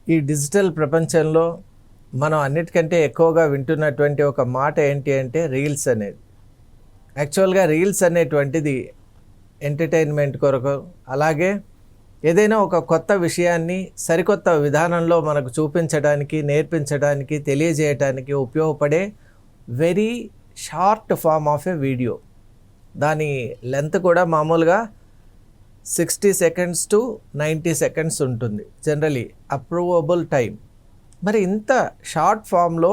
ఈ డిజిటల్ ప్రపంచంలో మనం అన్నిటికంటే ఎక్కువగా వింటున్నటువంటి ఒక మాట ఏంటి అంటే రీల్స్ అనేది. యాక్చువల్గా రీల్స్ అనేటువంటిది ఎంటర్టైన్మెంట్ కొరకు, అలాగే ఏదైనా ఒక కొత్త విషయాన్ని సరికొత్త విధానంలో మనకు చూపించడానికి, నేర్పించడానికి, తెలియజేయడానికి ఉపయోగపడే very short form of a video. దాని లెంత్ కూడా మామూలుగా 60 seconds to 90 seconds ఉంటుంది జనరలీ అప్రూవబుల్ టైం. మరి ఇంత షార్ట్ ఫామ్లో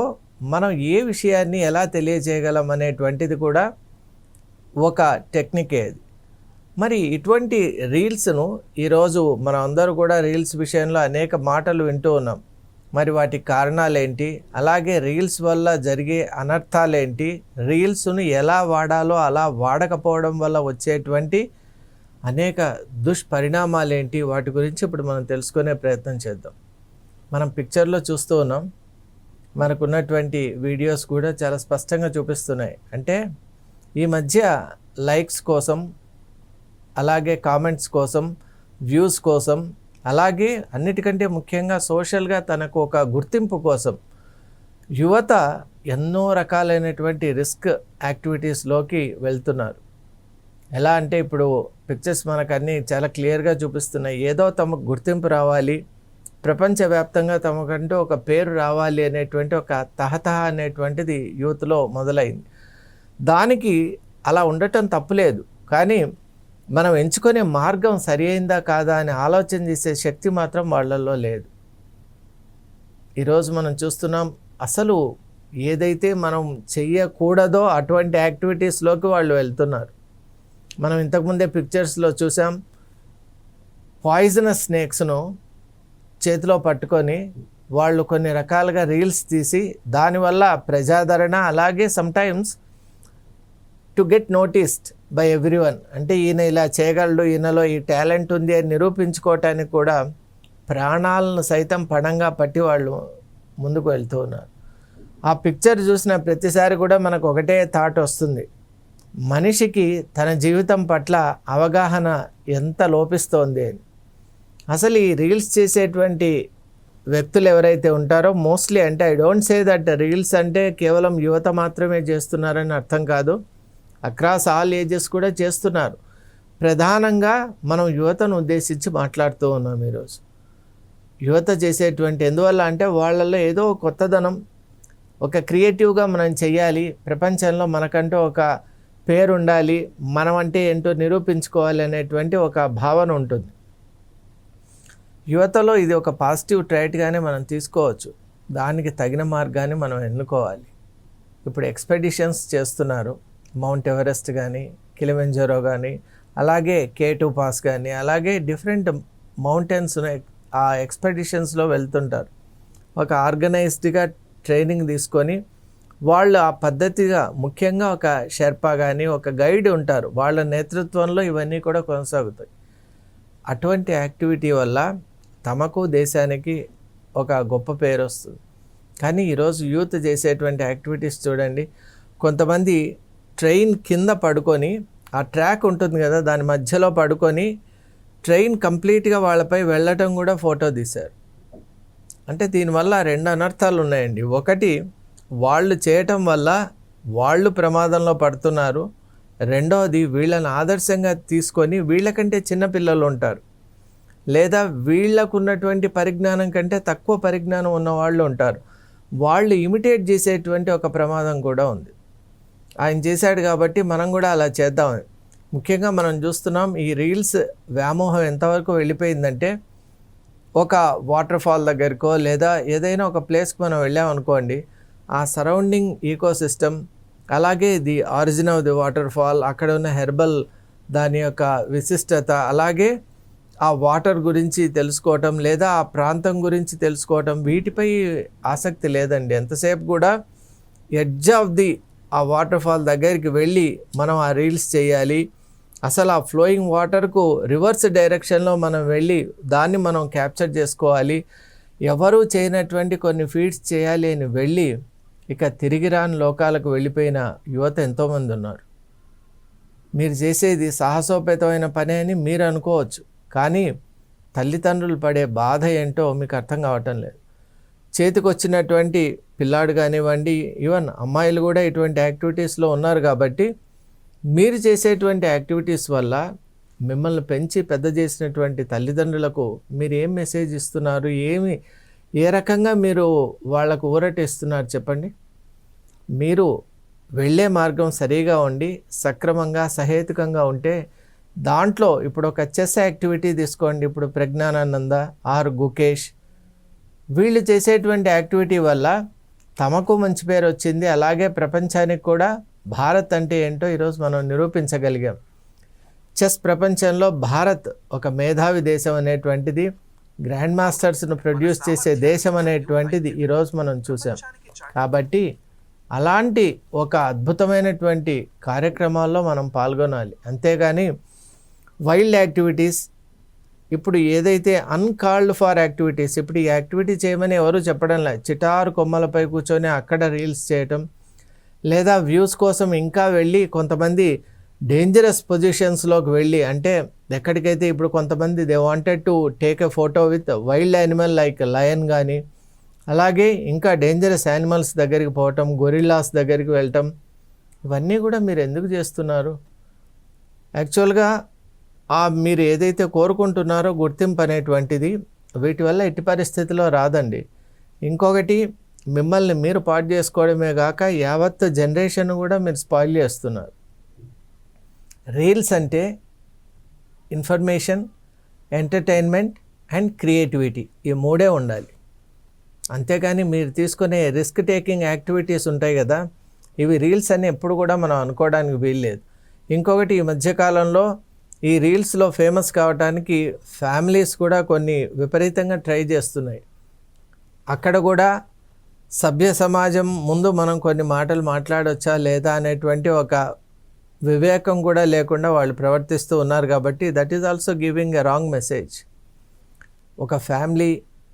మనం ఏ విషయాన్ని ఎలా తెలియజేయగలం అనేటువంటిది కూడా ఒక టెక్నికే అది. మరి ఇటువంటి రీల్స్ను ఈరోజు మనం అందరూ కూడా రీల్స్ విషయంలో అనేక మాటలు వింటూ ఉన్నాం. మరి వాటి కారణాలేంటి, అలాగే రీల్స్ వల్ల జరిగే అనర్థాలేంటి, రీల్స్ను ఎలా వాడాలో అలా వాడకపోవడం వల్ల వచ్చేటువంటి అనేక దుష్పరిణామాలేంటి, వాటి గురించి ఇప్పుడు మనం తెలుసుకునే ప్రయత్నం చేద్దాం. మనం పిక్చర్లో చూస్తూ ఉన్నాం, మనకున్నటువంటి వీడియోస్ కూడా చాలా స్పష్టంగా చూపిస్తున్నాయి. అంటే ఈ మధ్య లైక్స్ కోసం, అలాగే కామెంట్స్ కోసం, వ్యూస్ కోసం, అలాగే అన్నిటికంటే ముఖ్యంగా సోషల్గా తనకు ఒక గుర్తింపు కోసం యువత ఎన్నో రకాలైనటువంటి రిస్క్ యాక్టివిటీస్లోకి వెళ్తున్నారు. ఎలా అంటే ఇప్పుడు పిక్చర్స్ మనకు అన్నీ చాలా క్లియర్గా చూపిస్తున్నాయి. ఏదో తమకు గుర్తింపు రావాలి, ప్రపంచవ్యాప్తంగా తమకంటూ ఒక పేరు రావాలి అనేటువంటి ఒక తహతహ అనేటువంటిది యూత్లో మొదలైంది. దానికి అలా ఉండటం తప్పులేదు, కానీ మనం ఎంచుకునే మార్గం సరి అయిందా కాదా అని ఆలోచన చేసే శక్తి మాత్రం వాళ్ళల్లో లేదు. ఈరోజు మనం చూస్తున్నాం, అసలు ఏదైతే మనం చెయ్యకూడదో అటువంటి యాక్టివిటీస్లోకి వాళ్ళు వెళ్తున్నారు. మనం ఇంతకుముందే పిక్చర్స్లో చూసాం, పాయిజనస్ స్నేక్స్ను చేతిలో పట్టుకొని వాళ్ళు కొన్ని రకాలుగా రీల్స్ తీసి దానివల్ల ప్రజాదరణ, అలాగే sometimes to get noticed by everyone, అంటే ఈయన ఇలా చేయగలడు, ఈయనలో ఈ టాలెంట్ ఉంది అని నిరూపించుకోవటానికి కూడా ప్రాణాలను సైతం పణంగా పట్టి వాళ్ళు ముందుకు వెళ్తూ ఉన్నారు. ఆ పిక్చర్ చూసిన ప్రతిసారి కూడా మనకు ఒకటే థాట్ వస్తుంది, మనిషికి తన జీవితం పట్ల అవగాహన ఎంత లోపిస్తోంది అని. అసలు ఈ రీల్స్ చేసేటువంటి వ్యక్తులు ఎవరైతే ఉంటారో మోస్ట్లీ, అంటే I don't say that reels అంటే కేవలం యువత మాత్రమే చేస్తున్నారని అర్థం కాదు, అక్రాస్ ఆల్ ఏజెస్ కూడా చేస్తున్నారు. ప్రధానంగా మనం యువతను ఉద్దేశించి మాట్లాడుతూ ఉన్నాం ఈరోజు. యువత చేసేటువంటి ఎందువల్ల అంటే వాళ్ళల్లో ఏదో కొత్తదనం, ఒక క్రియేటివ్గా మనం చెయ్యాలి, ప్రపంచంలో మనకంటూ ఒక పేరు ఉండాలి, మనం అంటే ఏంటో నిరూపించుకోవాలి అనేటువంటి ఒక భావన ఉంటుంది యువతలో. ఇది ఒక పాజిటివ్ ట్రైట్గానే మనం తీసుకోవచ్చు, దానికి తగిన మార్గాన్ని మనం ఎన్నుకోవాలి. ఇప్పుడు ఎక్స్పెడిషన్స్ చేస్తున్నారు, మౌంట్ ఎవరెస్ట్ కానీ, కిలిమంజారో కానీ, అలాగే K2 పాస్ కానీ, అలాగే డిఫరెంట్ మౌంటైన్స్ ఆ ఎక్స్పెడిషన్స్లో వెళ్తుంటారు. ఒక ఆర్గనైజ్డ్గా ట్రైనింగ్ తీసుకొని వాళ్ళు ఆ పద్ధతిగా, ముఖ్యంగా ఒక షెర్పా కానీ ఒక గైడ్ ఉంటారు, వాళ్ళ నేతృత్వంలో ఇవన్నీ కూడా కొనసాగుతాయి. అటువంటి యాక్టివిటీ వల్ల తమకు దేశానికి ఒక గొప్ప పేరు వస్తుంది. కానీ ఈరోజు యూత్ చేసేటువంటి యాక్టివిటీస్ చూడండి, కొంతమంది ట్రైన్ కింద పడుకొని, ఆ ట్రాక్ ఉంటుంది కదా దాని మధ్యలో పడుకొని ట్రైన్ కంప్లీట్గా వాళ్ళపై వెళ్ళటం కూడా ఫోటో తీశారు. అంటే దీనివల్ల రెండు అనర్థాలు ఉన్నాయండి. ఒకటి, వాళ్ళు చేయటం వల్ల వాళ్ళు ప్రమాదంలో పడుతున్నారు. రెండవది, వీళ్ళని ఆదర్శంగా తీసుకొని వీళ్ళకంటే చిన్నపిల్లలు ఉంటారు, లేదా వీళ్ళకున్నటువంటి పరిజ్ఞానం కంటే తక్కువ పరిజ్ఞానం ఉన్న వాళ్ళు ఉంటారు, వాళ్ళు ఇమిటేట్ చేసేటువంటి ఒక ప్రమాదం కూడా ఉంది. ఆయన చేశాడు కాబట్టి మనం కూడా అలా చేద్దామని. ముఖ్యంగా మనం చూస్తున్నాం, ఈ రీల్స్ వ్యామోహం ఎంతవరకు వెళ్ళిపోయిందంటే, ఒక వాటర్ ఫాల్ దగ్గరకో లేదా ఏదైనా ఒక ప్లేస్కి మనం వెళ్ళామనుకోండి, ఆ సరౌండింగ్ ఈకోసిస్టమ్, అలాగే the origin of the water fall, అక్కడ ఉన్న హెర్బల్ దాని యొక్క విశిష్టత, అలాగే ఆ వాటర్ గురించి తెలుసుకోవటం లేదా ఆ ప్రాంతం గురించి తెలుసుకోవటం, వీటిపై ఆసక్తి లేదండి. ఎంతసేపు కూడా ఎడ్జ్ ఆఫ్ ది ఆ వాటర్ ఫాల్ దగ్గరికి వెళ్ళి మనం ఆ రీల్స్ చేయాలి, అసలు ఆ ఫ్లోయింగ్ వాటర్కు రివర్స్ డైరెక్షన్లో మనం వెళ్ళి దాన్ని మనం క్యాప్చర్ చేసుకోవాలి, ఎవరూ చేయనటువంటి కొన్ని ఫీడ్స్ చేయాలి అని వెళ్ళి ఇక తిరిగి రాని లోకాలకు వెళ్ళిపోయిన యువత ఎంతోమంది ఉన్నారు. మీరు చేసేది సాహసోపేతమైన పని అని మీరు అనుకోవచ్చు, కానీ తల్లిదండ్రులు పడే బాధ ఏంటో మీకు అర్థం కావటం లేదు. చేతికి వచ్చినటువంటి పిల్లాడు కానివ్వండి, ఈవెన్ అమ్మాయిలు కూడా ఇటువంటి యాక్టివిటీస్లో ఉన్నారు. కాబట్టి మీరు చేసేటువంటి యాక్టివిటీస్ వల్ల మిమ్మల్ని పెంచి పెద్ద చేసినటువంటి తల్లిదండ్రులకు మీరు ఏం మెసేజ్ ఇస్తున్నారు, ఏ రకంగా మీరు వాళ్ళకు ఊరటిస్తున్నారు చెప్పండి. మీరు వెళ్ళే మార్గం సరిగా ఉండి సక్రమంగా సహేతుకంగా ఉంటే దాంట్లో ఇప్పుడు ఒక చెస్ యాక్టివిటీ తీసుకోండి. ఇప్పుడు ప్రజ్ఞానానంద ఆర్ గుకేష్ వీళ్ళు చేసేటువంటి యాక్టివిటీ వల్ల తమకు మంచి పేరు వచ్చింది. అలాగే ప్రపంచానికి కూడా భారత్ అంటే ఏంటో ఈరోజు మనం నిరూపించగలిగాం. చెస్ ప్రపంచంలో భారత్ ఒక మేధావి దేశం అనేటువంటిది, గ్రాండ్ మాస్టర్స్ను ప్రొడ్యూస్ చేసే దేశం అనేటువంటిది ఈరోజు మనం చూసాం. కాబట్టి అలాంటి ఒక అద్భుతమైనటువంటి కార్యక్రమాల్లో మనం పాల్గొనాలి. అంతేగాని వైల్డ్ యాక్టివిటీస్, ఇప్పుడు ఏదైతే అన్కాల్డ్ ఫార్ యాక్టివిటీస్, ఇప్పుడు ఈ యాక్టివిటీ చేయమని ఎవరు చెప్పడం లేదు. చిటారు కొమ్మలపై కూర్చొని అక్కడ రీల్స్ చేయటం, లేదా వ్యూస్ కోసం ఇంకా వెళ్ళి కొంతమంది డేంజరస్ పొజిషన్స్లోకి వెళ్ళి, అంటే ఎక్కడికైతే ఇప్పుడు కొంతమంది they wanted to take a photo with wild animal like lion కానీ, అలాగే ఇంకా డేంజరస్ యానిమల్స్ దగ్గరికి పోవటం, గొరిల్లాస్ దగ్గరికి వెళ్ళటం, ఇవన్నీ కూడా మీరు ఎందుకు చేస్తున్నారు? యాక్చువల్గా మీరు ఏదైతే కోరుకుంటున్నారో గుర్తింపు అనేటువంటిది వీటి వల్ల ఎట్టి పరిస్థితిలో రాదండి. ఇంకొకటి, మిమ్మల్ని మీరు పాడు చేసుకోవడమే కాక యావత్ జనరేషన్ కూడా మీరు స్పాయిల్ చేస్తున్నారు. రీల్స్ అంటే ఇన్ఫర్మేషన్, ఎంటర్టైన్మెంట్ అండ్ క్రియేటివిటీ, ఈ మూడే ఉండాలి. అంతేకాని మీరు తీసుకునే రిస్క్ టేకింగ్ యాక్టివిటీస్ ఉంటాయి కదా, ఇవి రీల్స్ అని ఎప్పుడు కూడా మనం అనుకోవడానికి వీల్లేదు. ఇంకొకటి, ఈ మధ్యకాలంలో ఈ రీల్స్లో ఫేమస్ కావడానికి ఫ్యామిలీస్ కూడా కొన్ని విపరీతంగా ట్రై చేస్తున్నాయి. అక్కడ కూడా సభ్య సమాజం ముందు మనం కొన్ని మాటలు మాట్లాడవచ్చా లేదా అనేటువంటి ఒక వివేకం కూడా లేకుండా వాళ్ళు ప్రవర్తిస్తూ ఉన్నారు. కాబట్టి that is also giving a wrong message. ఒక ఫ్యామిలీ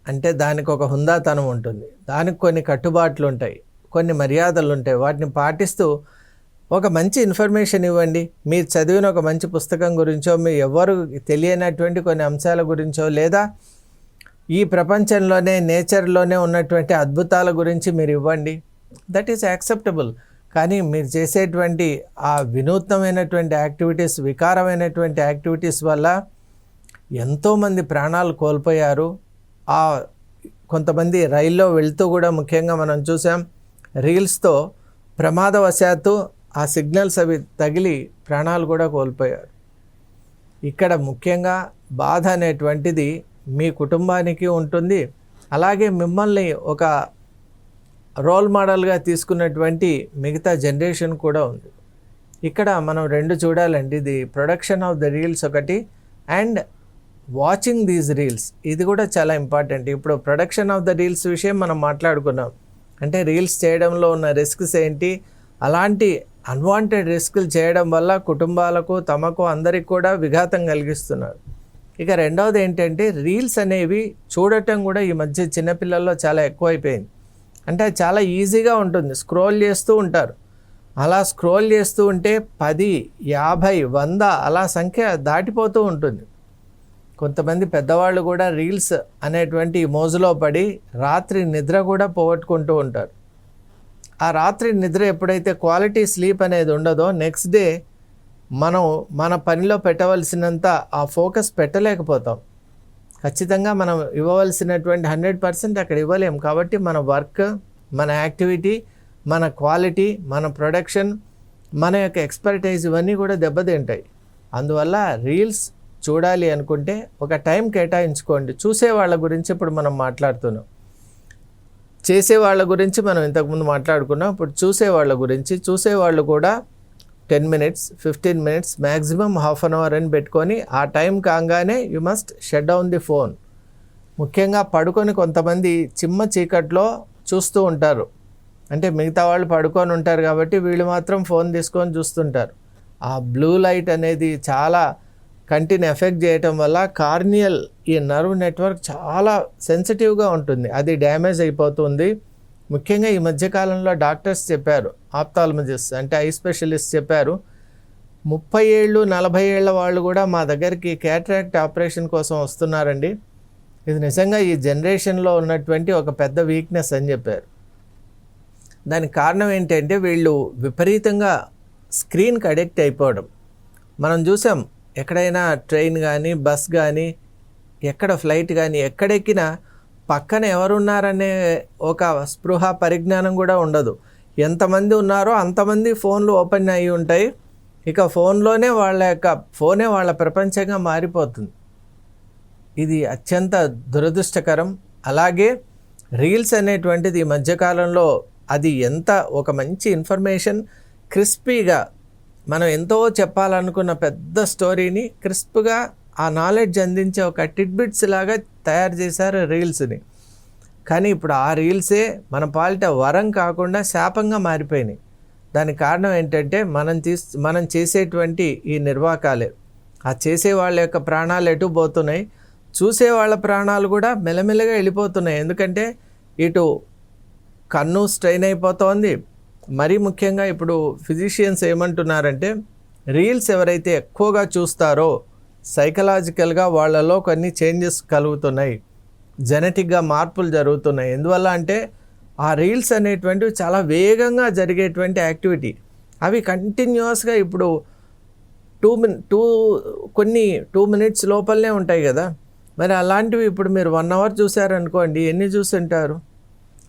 అంటే దానికి ఒక హుందాతనం ఉంటుంది, దానికి కొన్ని కట్టుబాట్లు ఉంటాయి, కొన్ని మర్యాదలు ఉంటాయి. వాటిని పాటిస్తూ ఒక మంచి ఇన్ఫర్మేషన్ ఇవ్వండి. మీరు చదివిన ఒక మంచి పుస్తకం గురించో, మీరు ఎవరు తెలియనటువంటి కొన్ని అంశాల గురించో, లేదా ఈ ప్రపంచంలోనే నేచర్లోనే ఉన్నటువంటి అద్భుతాల గురించి మీరు ఇవ్వండి. That is acceptable. కానీ మీరు చేసేటువంటి ఆ వినూత్నమైనటువంటి యాక్టివిటీస్, వికారమైనటువంటి యాక్టివిటీస్ వల్ల ఎంతోమంది ప్రాణాలు కోల్పోయారు. కొంతమంది రైల్లో వెళ్తూ కూడా ముఖ్యంగా మనం చూసాం, రీల్స్తో ప్రమాదవశాత్తు ఆ సిగ్నల్స్ అవి తగిలి ప్రాణాలు కూడా కోల్పోయారు. ఇక్కడ ముఖ్యంగా బాధ అనేటువంటిది మీ కుటుంబానికి ఉంటుంది, అలాగే మిమ్మల్ని ఒక రోల్ మోడల్గా తీసుకున్నటువంటి మిగతా జనరేషన్ కూడా ఉంది. ఇక్కడ మనం రెండు చూడాలండి, the production of the reels ఒకటి, అండ్ వాచింగ్ దీస్ రీల్స్, ఇది కూడా చాలా ఇంపార్టెంట్. ఇప్పుడు ప్రొడక్షన్ ఆఫ్ ద రీల్స్ విషయం మనం మాట్లాడుకున్నాం. అంటే రీల్స్ చేయడంలో ఉన్న రిస్క్స్ ఏంటి, అలాంటి అన్వాంటెడ్ రిస్కులు చేయడం వల్ల కుటుంబాలకు, తమకు, అందరికి కూడా విఘాతం కలిగిస్తున్నారు. ఇక రెండవది ఏంటంటే, రీల్స్ అనేవి చూడటం కూడా ఈ మధ్య చిన్నపిల్లల్లో చాలా ఎక్కువైపోయింది. అంటే చాలా ఈజీగా ఉంటుంది, స్క్రోల్ చేస్తూ ఉంటారు. అలా స్క్రోల్ చేస్తూ ఉంటే 10, 50, 100 అలా సంఖ్య దాటిపోతూ ఉంటుంది. కొంతమంది పెద్దవాళ్ళు కూడా రీల్స్ అనేటువంటి మోజులో పడి రాత్రి నిద్ర కూడా పోగొట్టుకుంటూ ఉంటారు. ఆ రాత్రి నిద్ర ఎప్పుడైతే క్వాలిటీ స్లీప్ అనేది ఉండదో, నెక్స్ట్ డే మనం మన పనిలో పెట్టవలసినంత ఆ ఫోకస్ పెట్టలేకపోతాం. ఖచ్చితంగా మనం ఇవ్వవలసినటువంటి 100% అక్కడ ఇవ్వలేము. కాబట్టి మన వర్క్, మన యాక్టివిటీ, మన క్వాలిటీ, మన ప్రొడక్షన్, మన యొక్క ఎక్స్పర్టైజ్ ఇవన్నీ కూడా దెబ్బతింటాయి. అందువల్ల రీల్స్ చూడాలి అనుకుంటే ఒక టైం కేటాయించుకోండి. చూసే వాళ్ళ గురించి ఇప్పుడు మనం మాట్లాడుతున్నాం, చేసేవాళ్ళ గురించి మనం ఇంతకుముందు మాట్లాడుకున్నాం. ఇప్పుడు చూసేవాళ్ళ గురించి, చూసేవాళ్ళు కూడా 10 minutes, 15 minutes, maximum half an hour అని పెట్టుకొని ఆ టైం కాగానే you must shut down the phone. ముఖ్యంగా పడుకొని కొంతమంది చిమ్మ చీకట్లో చూస్తూ ఉంటారు. అంటే మిగతా వాళ్ళు పడుకొని ఉంటారు కాబట్టి వీళ్ళు మాత్రం ఫోన్ తీసుకొని చూస్తుంటారు. ఆ బ్లూ లైట్ అనేది చాలా కంటిని ఎఫెక్ట్ చేయటం వల్ల కార్నియల్, ఈ నర్వ్ నెట్వర్క్ చాలా సెన్సిటివ్గా ఉంటుంది, అది డ్యామేజ్ అయిపోతుంది. ముఖ్యంగా ఈ మధ్యకాలంలో డాక్టర్స్ చెప్పారు, ఆప్థాల్మజిస్ట్ అంటే ఐ స్పెషలిస్ట్ చెప్పారు, 30 ఏళ్ళు 40 ఏళ్ళ వాళ్ళు కూడా మా దగ్గరికి క్యాటరాక్ట్ ఆపరేషన్ కోసం వస్తున్నారండి. ఇది నిజంగా ఈ జనరేషన్లో ఉన్నటువంటి ఒక పెద్ద వీక్నెస్ అని చెప్పారు. దానికి కారణం ఏంటంటే వీళ్ళు విపరీతంగా స్క్రీన్కి అడిక్ట్ అయిపోవడం. మనం చూసాం, ఎక్కడైనా ట్రైన్ కానీ బస్ కానీ ఎక్కడ ఫ్లైట్ కానీ ఎక్కడెక్కినా పక్కన ఎవరున్నారనే ఒక స్పృహ పరిజ్ఞానం కూడా ఉండదు. ఎంతమంది ఉన్నారో అంతమంది ఫోన్లు ఓపెన్ అయ్యి ఉంటాయి. ఇక ఫోన్లోనే ఫోనే వాళ్ళ ప్రపంచంగా మారిపోతుంది. ఇది అత్యంత దురదృష్టకరం. అలాగే రీల్స్ అనేటువంటిది ఈ మధ్యకాలంలో అది ఎంత ఒక మంచి ఇన్ఫర్మేషన్ క్రిస్పీగా మనం ఎంతో చెప్పాలనుకున్న పెద్ద స్టోరీని క్రిస్ప్గా ఆ నాలెడ్జ్ అందించే ఒక టిడ్బిట్స్ లాగా తయారు చేశారు రీల్స్ని. కానీ ఇప్పుడు ఆ రీల్సే మన పాలిట వరం కాకుండా శాపంగా మారిపోయినాయి. దానికి కారణం ఏంటంటే మనం చేసేటువంటి ఈ నిర్వాకాలే. ఆ చేసే వాళ్ళ యొక్క ప్రాణాలు ఎటు పోతున్నాయి, చూసే వాళ్ళ ప్రాణాలు కూడా మెల్లమెల్లగా వెళ్ళిపోతున్నాయి. ఎందుకంటే ఇటు కన్ను స్ట్రెయిన్ అయిపోతోంది. మరీ ముఖ్యంగా ఇప్పుడు ఫిజిషియన్స్ ఏమంటున్నారంటే రీల్స్ ఎవరైతే ఎక్కువగా చూస్తారో సైకలాజికల్గా వాళ్ళలో కొన్ని చేంజెస్ కలుగుతున్నాయి, జెనెటిక్గా మార్పులు జరుగుతున్నాయి. ఎందువల్ల అంటే ఆ రీల్స్ అనేటువంటివి చాలా వేగంగా జరిగేటువంటి యాక్టివిటీ. అవి కంటిన్యూస్గా ఇప్పుడు 2 మినిట్స్ లోపలనే ఉంటాయి కదా. మరి అలాంటివి ఇప్పుడు మీరు 1 అవర్ చూసారనుకోండి, ఎన్ని చూస్తుంటారు?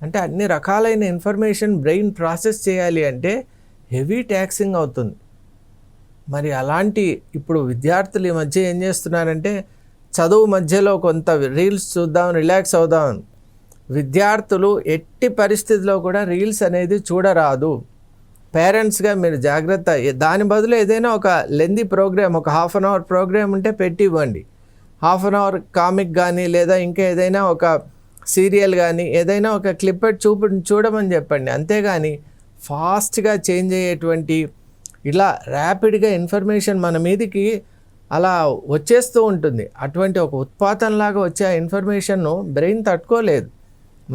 అంటే అన్ని రకాలైన ఇన్ఫర్మేషన్ బ్రెయిన్ ప్రాసెస్ చేయాలి అంటే హెవీ ట్యాక్సింగ్ అవుతుంది. మరి అలాంటి ఇప్పుడు విద్యార్థులు ఈ మధ్య ఏం చేస్తున్నారంటే చదువు మధ్యలో కొంత రీల్స్ చూద్దాం, రిలాక్స్ అవుదాం. విద్యార్థులు ఎట్టి పరిస్థితిలో కూడా రీల్స్ అనేది చూడరాదు. పేరెంట్స్గా మీరు జాగ్రత్త. దాని బదులు ఏదైనా ఒక లెందీ ప్రోగ్రామ్, ఒక 1/2 అవర్ ప్రోగ్రామ్ ఉంటే పెట్టి ఇవ్వండి. 1/2 అవర్ కామిక్ కానీ లేదా ఇంకా ఏదైనా ఒక సీరియల్ కానీ ఏదైనా ఒక క్లిప్పెట్ చూడమని చెప్పండి. అంతేగాని ఫాస్ట్గా చేంజ్ అయ్యేటువంటి ఇలా ర్యాపిడ్గా ఇన్ఫర్మేషన్ మన మీదికి అలా వచ్చేస్తూ ఉంటుంది. అటువంటి ఒక ఉత్పాతంలాగా వచ్చే ఆ ఇన్ఫర్మేషన్ను బ్రెయిన్ తట్టుకోలేదు.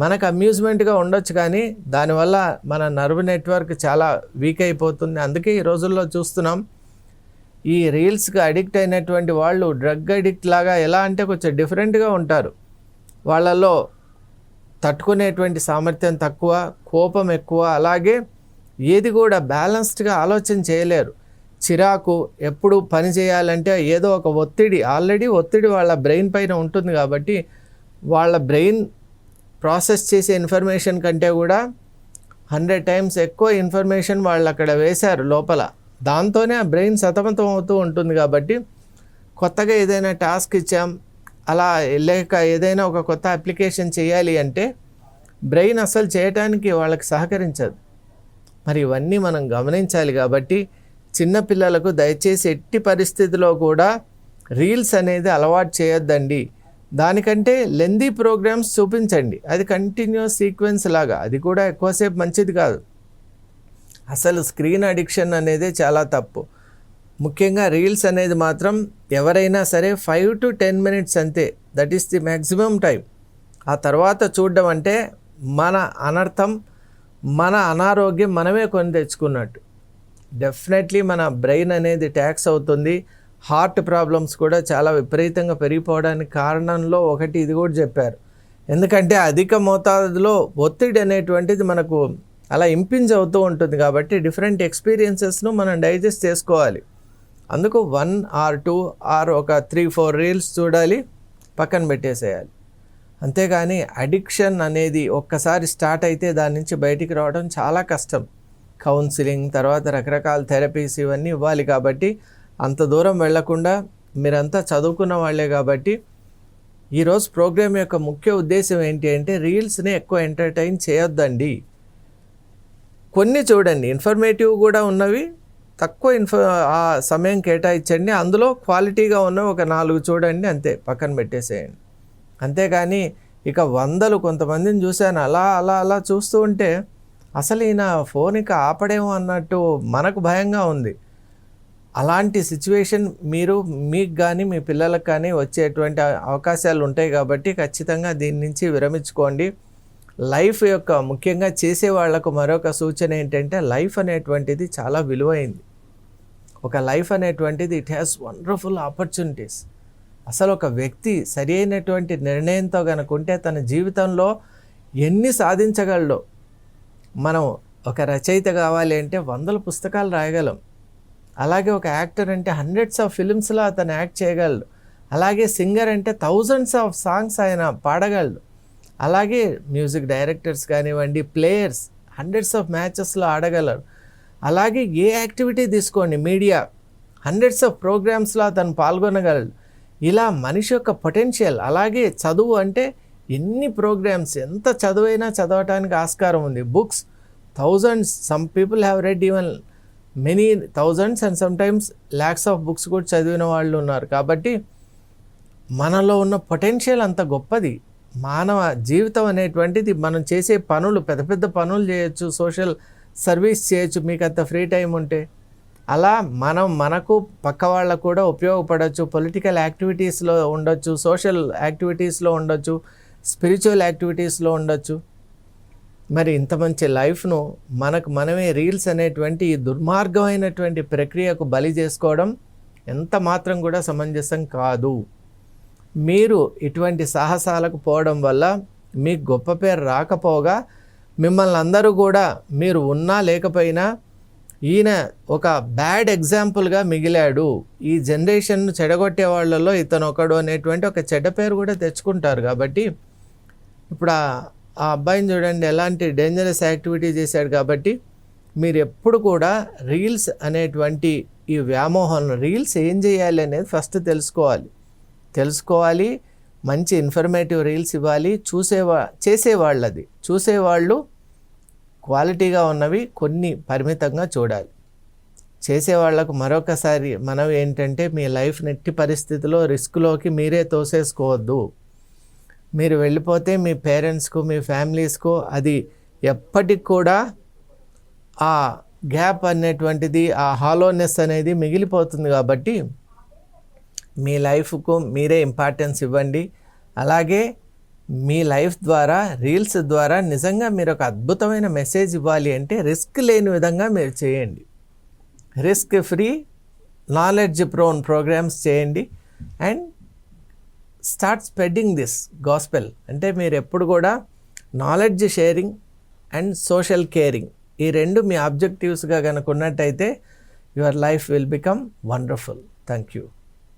మనకు అమ్యూజ్మెంట్గా ఉండొచ్చు కానీ దానివల్ల మన నర్వ్ నెట్వర్క్ చాలా వీక్ అయిపోతుంది. అందుకే ఈ రోజుల్లో చూస్తున్నాం ఈ రీల్స్కి అడిక్ట్ అయినటువంటి వాళ్ళు డ్రగ్ అడిక్ట్ లాగా ఎలా అంటే కొంచెం డిఫరెంట్గా ఉంటారు. వాళ్ళలో తట్టుకునేటువంటి సామర్థ్యం తక్కువ, కోపం ఎక్కువ, అలాగే ఏది కూడా బ్యాలెన్స్డ్గా ఆలోచన చేయలేరు. చిరాకు, ఎప్పుడు పని చేయాలంటే ఏదో ఒక ఆల్రెడీ ఒత్తిడి వాళ్ళ బ్రెయిన్ పైన ఉంటుంది కాబట్టి వాళ్ళ బ్రెయిన్ ప్రాసెస్ చేసే ఇన్ఫర్మేషన్ కంటే కూడా 100 టైమ్స్ ఎక్కువ ఇన్ఫర్మేషన్ వాళ్ళు అక్కడ వేశారు లోపల. దాంతోనే ఆ బ్రెయిన్ సతమతం అవుతూ ఉంటుంది. కాబట్టి కొత్తగా ఏదైనా టాస్క్ ఇచ్చాం, అలా లేక ఏదైనా ఒక కొత్త అప్లికేషన్ చేయాలి అంటే బ్రెయిన్ అసలు చేయటానికి వాళ్ళకి సహకరించదు. మరి ఇవన్నీ మనం గమనించాలి. కాబట్టి చిన్నపిల్లలకు దయచేసి ఎట్టి పరిస్థితిలో కూడా రీల్స్ అనేది అలవాటు చేయొద్దండి. దానికంటే లెందీ ప్రోగ్రామ్స్ చూపించండి. అది కంటిన్యూస్ సీక్వెన్స్ లాగా, అది కూడా ఎక్కువసేపు మంచిది కాదు. అసలు స్క్రీన్ అడిక్షన్ అనేది చాలా తప్పు. ముఖ్యంగా రీల్స్ అనేది మాత్రం ఎవరైనా సరే 5 to 10 మినిట్స్ అంతే. That is the maximum time. ఆ తర్వాత చూడడం అంటే మన అనర్థం, మన అనారోగ్యం మనమే కొని తెచ్చుకున్నట్టు. డెఫినెట్లీ మన బ్రెయిన్ అనేది ట్యాక్స్ అవుతుంది. హార్ట్ ప్రాబ్లమ్స్ కూడా చాలా విపరీతంగా పెరిగిపోవడానికి కారణంలో ఒకటి ఇది కూడా చెప్పారు. ఎందుకంటే అధిక మోతాదులో ఒత్తిడి అనేటువంటిది మనకు అలా ఇంపింజ్ అవుతూ ఉంటుంది. కాబట్టి డిఫరెంట్ ఎక్స్పీరియన్సెస్ను మనం డైజెస్ట్ చేసుకోవాలి. అందుకు 1 or 2 or ఒక 3-4 రీల్స్ చూడాలి, పక్కన పెట్టేసేయాలి. అంతేగాని అడిక్షన్ అనేది ఒక్కసారి స్టార్ట్ అయితే దాని నుంచి బయటికి రావడం చాలా కష్టం. కౌన్సిలింగ్, తర్వాత రకరకాల థెరపీస్ ఇవన్నీ ఇవ్వాలి. కాబట్టి అంత దూరం వెళ్లకుండా మీరంతా చదువుకున్న వాళ్ళే. కాబట్టి ఈరోజు ప్రోగ్రామ్ యొక్క ముఖ్య ఉద్దేశం ఏంటి అంటే రీల్స్ని ఎక్కువ ఎంటర్టైన్ చేయొద్దండి. కొన్ని చూడండి, ఇన్ఫర్మేటివ్ కూడా ఉన్నవి, తక్కువ ఆ సమయం కేటాయించండి. అందులో క్వాలిటీగా ఉన్న ఒక 4 చూడండి, అంతే, పక్కన పెట్టేసేయండి. అంతేగాని ఇక వందలు కొంతమందిని చూశాను అలా అలా అలా చూస్తూ ఉంటే అసలు ఈయన ఫోన్ ఇక ఆపడేమో అన్నట్టు మనకు భయంగా ఉంది. అలాంటి సిచ్యువేషన్ మీకు కానీ మీ పిల్లలకు కానీ వచ్చేటువంటి అవకాశాలు ఉంటాయి. కాబట్టి ఖచ్చితంగా దీని నుంచి విరమించుకోండి. లైఫ్ యొక్క ముఖ్యంగా చేసే వాళ్లకు మరొక సూచన ఏంటంటే లైఫ్ అనేటువంటిది చాలా విలువైంది. ఒక లైఫ్ అనేటువంటిది ఇట్ హ్యాస్ వండర్ఫుల్ ఆపర్చునిటీస్. అసలు ఒక వ్యక్తి సరి అయినటువంటి నిర్ణయంతో కనుకుంటే తన జీవితంలో ఎన్ని సాధించగలడో. మనం ఒక రచయిత కావాలి అంటే 100 పుస్తకాలు రాయగలం. అలాగే ఒక యాక్టర్ అంటే హండ్రెడ్స్ ఆఫ్ ఫిలిమ్స్లో అతను యాక్ట్ చేయగలడు. అలాగే సింగర్ అంటే థౌజండ్స్ ఆఫ్ సాంగ్స్ ఆయన పాడగలడు. అలాగే మ్యూజిక్ డైరెక్టర్స్ కానివ్వండి, ప్లేయర్స్ హండ్రెడ్స్ ఆఫ్ మ్యాచెస్లో ఆడగలరు. అలాగే ఏ యాక్టివిటీ తీసుకోండి, మీడియా హండ్రెడ్స్ ఆఫ్ ప్రోగ్రామ్స్లో అతను పాల్గొనగలడు. ఇలా మనిషి యొక్క పొటెన్షియల్. అలాగే చదువు అంటే ఎన్ని ప్రోగ్రామ్స్, ఎంత చదువైనా చదవటానికి ఆస్కారం ఉంది. Books thousands, some people have read even many thousands and sometimes lakhs of books కూడా చదివిన వాళ్ళు ఉన్నారు. కాబట్టి మనలో ఉన్న పొటెన్షియల్ అంత గొప్పది. మానవ జీవితం అనేటువంటిది మనం చేసే పనులు, పెద్ద పెద్ద పనులు చేయొచ్చు, సోషల్ సర్వీస్ చేయొచ్చు మీకు అంత ఫ్రీ టైం ఉంటే. అలా మనకు పక్క వాళ్ళకు కూడా ఉపయోగపడవచ్చు. పొలిటికల్ యాక్టివిటీస్లో ఉండొచ్చు, సోషల్ యాక్టివిటీస్లో ఉండొచ్చు, స్పిరిచువల్ యాక్టివిటీస్లో ఉండొచ్చు. మరి ఇంత మంచి లైఫ్ను మనమే రీల్స్ అనేటువంటి ఈ దుర్మార్గమైనటువంటి ప్రక్రియకు బలి చేసుకోవడం ఎంత మాత్రం కూడా సమంజసం కాదు. మీరు ఇటువంటి సాహసాలకు పోవడం వల్ల మీకు గొప్ప పేరు రాకపోగా మిమ్మల్ని అందరూ కూడా, మీరు ఉన్నా లేకపోయినా ఈయన ఒక బ్యాడ్ ఎగ్జాంపుల్గా మిగిలాడు, ఈ జనరేషన్ను చెడగొట్టే వాళ్ళలో ఇతను ఒకడు అనేటువంటి ఒక చెడ్డ పేరు కూడా తెచ్చుకుంటారు. కాబట్టి ఇప్పుడు ఆ అబ్బాయిని చూడండి, ఎలాంటి డేంజరస్ యాక్టివిటీ చేశాడు. కాబట్టి మీరు ఎప్పుడు కూడా రీల్స్ అనేటువంటి ఈ వ్యామోహంలో రీల్స్ ఏం చేయాలి అనేది ఫస్ట్ తెలుసుకోవాలి. మంచి ఇన్ఫర్మేటివ్ రీల్స్ ఇవ్వాలి. చూసేవాళ్ళు క్వాలిటీగా ఉన్నవి కొన్ని పరిమితంగా చూడాలి. చేసేవాళ్లకు మరొకసారి మనం ఏంటంటే, మీ లైఫ్ నెట్టి పరిస్థితిలో రిస్క్లోకి మీరే తోసేసుకోవద్దు. మీరు వెళ్ళిపోతే మీ పేరెంట్స్కు, మీ ఫ్యామిలీస్కు అది ఎప్పటికి కూడా ఆ గ్యాప్ అనేటువంటిది, ఆ హాలోనెస్ అనేది మిగిలిపోతుంది. కాబట్టి మీ లైఫ్కు మీరే ఇంపార్టెన్స్ ఇవ్వండి. అలాగే మీ లైఫ్ ద్వారా, రీల్స్ ద్వారా నిజంగా మీరు ఒక అద్భుతమైన మెసేజ్ ఇవ్వాలి అంటే రిస్క్ లేని విధంగా మీరు చేయండి. Risk free, knowledge prone programs చేయండి. And start spreading this gospel. అంటే మీరు ఎప్పుడు కూడా knowledge sharing and social caring, ఈ రెండు మీ ఆబ్జెక్టివ్స్గా కనుక ఉన్నట్టయితే your life will become wonderful. Thank you.